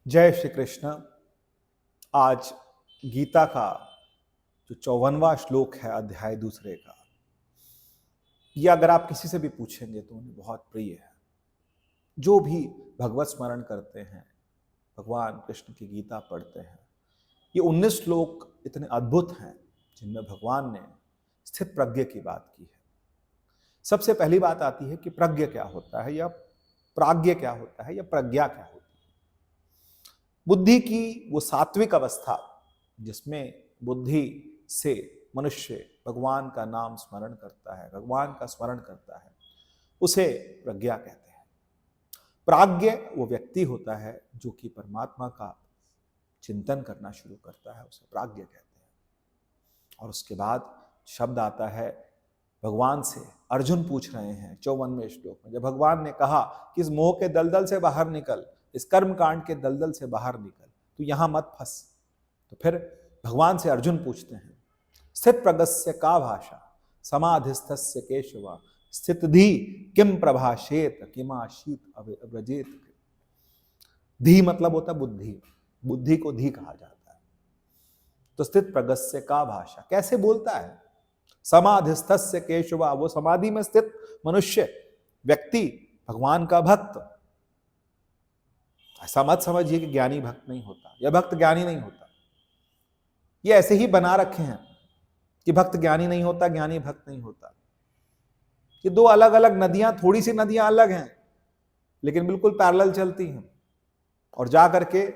जय श्री कृष्ण। आज गीता का जो 54वां श्लोक है अध्याय दूसरे का, ये अगर आप किसी से भी पूछेंगे तो उन्हें बहुत प्रिय है। जो भी भगवत स्मरण करते हैं, भगवान कृष्ण की गीता पढ़ते हैं, ये 19 श्लोक इतने अद्भुत हैं जिनमें भगवान ने स्थित प्रज्ञ की बात की है। सबसे पहली बात आती है कि प्रज्ञ क्या होता है, या प्राज्ञ क्या होता है, या प्रज्ञा क्या होती है। बुद्धि की वो सात्विक अवस्था जिसमें बुद्धि से मनुष्य भगवान का नाम स्मरण करता है, भगवान का स्मरण करता है, उसे प्रज्ञा कहते हैं। प्राज्ञ वो व्यक्ति होता है जो कि परमात्मा का चिंतन करना शुरू करता है, उसे प्राज्ञ कहते हैं। और उसके बाद शब्द आता है भगवान से। अर्जुन पूछ रहे हैं 54वें श्लोक में, जब भगवान ने कहा कि इस मोह के दलदल से बाहर निकल, इस कर्म कांड के दलदल से बाहर निकल, तो यहां मत फंस। तो फिर भगवान से अर्जुन पूछते हैं, स्थित प्रगस्य का भाषा समाधिस्थस्य केशवा स्थितधि किम प्रभाषेत किमाशीत अव्रजेत। धी मतलब होता बुद्धि, बुद्धि को धी कहा जाता है। तो स्थित प्रगस्य का भाषा कैसे बोलता है? समाधिस्थस्य केशवा, वो समाधि में स्थित मनुष्य व्यक्ति, भगवान का भक्त। ऐसा मत समझिए कि ज्ञानी भक्त नहीं होता या भक्त ज्ञानी नहीं होता। ये ऐसे ही बना रखे हैं कि भक्त ज्ञानी नहीं होता, ज्ञानी भक्त नहीं होता। ये दो अलग अलग नदियां, थोड़ी सी नदियां अलग हैं लेकिन बिल्कुल पैरेलल चलती हैं और जा करके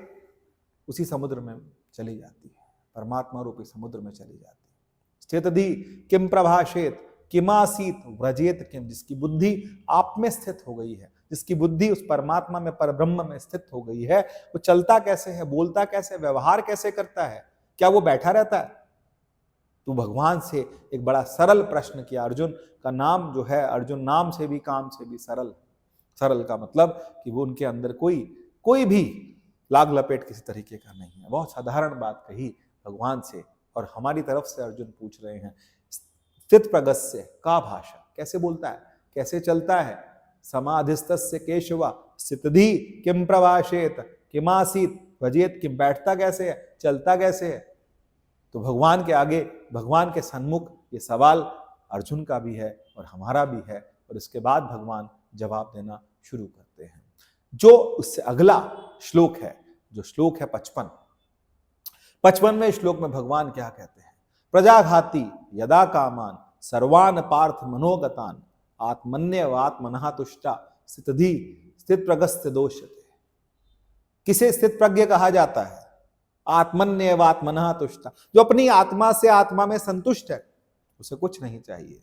उसी समुद्र में चली जाती है, परमात्मा रूपी समुद्र में चली जाती है। स्थितधि किम प्रभाषेत किमासीत व्रजेत किम, जिसकी बुद्धि आप में स्थित हो गई है, जिसकी बुद्धि उस परमात्मा में, परब्रह्म में स्थित हो गई है, वो चलता कैसे है, बोलता कैसे, व्यवहार कैसे करता है? क्या वो बैठा रहता है? तो भगवान से एक बड़ा सरल प्रश्न किया। अर्जुन का नाम जो है, अर्जुन नाम से भी काम से भी सरल। सरल का मतलब कि वो उनके अंदर कोई भी लाग लपेट किसी तरीके का नहीं है। बहुत साधारण बात कही भगवान से, और हमारी तरफ से अर्जुन पूछ रहे हैं स्थित प्रगस्य का भाषा, कैसे बोलता है, कैसे चलता है? समाधिस्थस्य केशवा स्थितधि किम प्रभाषेत किमासीत व्रजेत किम, बैठता कैसे है, चलता कैसे है? तो भगवान के आगे, भगवान के सन्मुख ये सवाल अर्जुन का भी है और हमारा भी है, और इसके बाद भगवान जवाब देना शुरू करते हैं। जो उससे अगला श्लोक है, जो श्लोक है 55वें श्लोक में भगवान क्या कहते हैं? प्रजाघाती यदा कामान सर्वान पार्थ मनोगतान आत्मन्यवात्मनः तुष्टा स्थितधि स्थित प्रगस्य दोषते। किसे स्थित प्रज्ञ कहा जाता है? आत्मन्यवात्मनः तुष्टा, जो अपनी आत्मा से, आत्मा में संतुष्ट है, उसे कुछ नहीं चाहिए।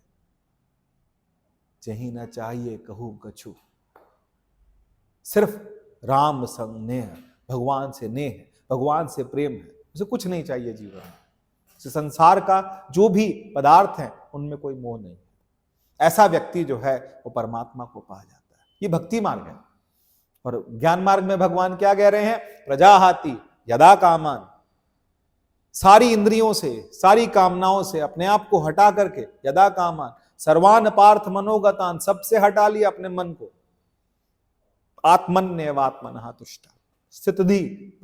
जही न चाहिए कहूं कछु, सिर्फ राम संग नेह, भगवान से नेह, भगवान से प्रेम है, उसे कुछ नहीं चाहिए जीवन में। उसे संसार का जो भी पदार्थ है उनमें कोई मोह नहीं। ऐसा व्यक्ति जो है वो परमात्मा को पा जाता है। ये भक्ति मार्ग है। और ज्ञान मार्ग में भगवान क्या कह रहे हैं? प्रजाहाति यदा कामान, सारी इंद्रियों से, सारी कामनाओं से अपने आप को हटा करके, यदा कामान सर्वान पार्थ मनोगतान, सबसे हटा लिया अपने मन को, आत्मन्यवात्मनः तुष्टा स्थितधि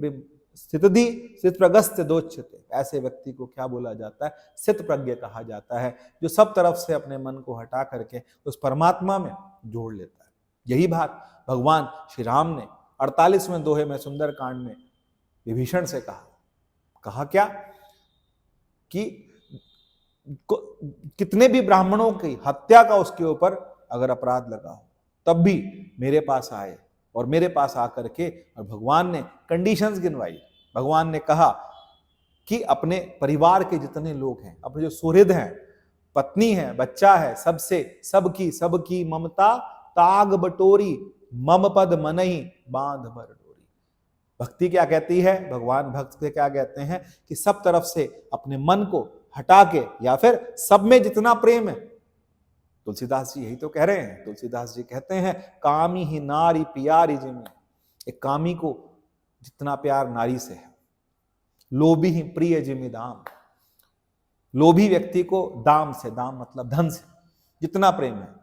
स्थित प्रगस्य दोच्यते। ऐसे व्यक्ति को क्या बोला जाता है? स्थित प्रज्ञ कहा जाता है, जो सब तरफ से अपने मन को हटा करके उस परमात्मा में जोड़ लेता है। यही बात भगवान श्री राम ने 48वें दोहे में, सुंदर कांड में, विभीषण से कहा क्या कि कितने भी ब्राह्मणों की हत्या का उसके ऊपर अगर अपराध लगा हो, तब भी मेरे पास आए, और मेरे पास आकर के, और भगवान ने कंडीशंस गिनवाई। भगवान ने कहा कि अपने परिवार के जितने लोग हैं, अपने जो सुहृद हैं, पत्नी है, बच्चा है, सबसे सबकी ममता ताग बटोरी, मम पद मनहि बांध बर डोरी। भक्ति क्या कहती है? भगवान भक्त से क्या कहते हैं कि सब तरफ से अपने मन को हटा के, या फिर सब में जितना प्रेम है, तुलसीदास जी यही तो कह रहे हैं। तुलसीदास जी कहते हैं कामी ही नारी प्यारी जिमी, एक कामी को जितना प्यार नारी से है, लोभी ही प्रिय जिमी दाम, लोभी व्यक्ति को दाम से, दाम मतलब धन से, जितना प्रेम है,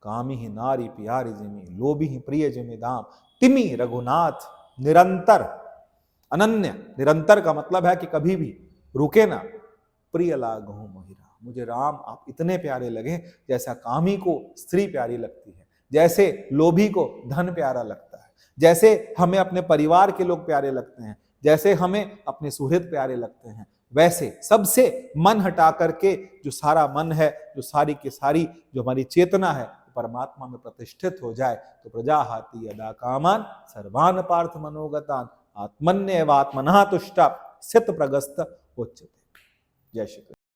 कामी ही नारी प्यारी जिमी लोभी ही प्रिय जिमी दाम तिमी रघुनाथ निरंतर, अनन्य, निरंतर का मतलब है कि कभी भी रुके ना। प्रिय लागहु मोहि राम, मुझे राम आप इतने प्यारे लगे जैसा कामी को स्त्री प्यारी लगती है, जैसे लोभी को धन प्यारा लगता है, जैसे हमें अपने परिवार के लोग प्यारे लगते हैं, जैसे हमें अपने सुहृद प्यारे लगते हैं, वैसे सबसे मन हटा करके जो सारा मन है, जो सारी की सारी जो हमारी चेतना है परमात्मा में प्रतिष्ठित हो जाए तो प्रजाहाति यदा कामान सर्वान पार्थ मनोगतान आत्मन्येवात्मनः तुष्टा स्थित प्रगस्त उच्यते। जय श्री कृष्ण।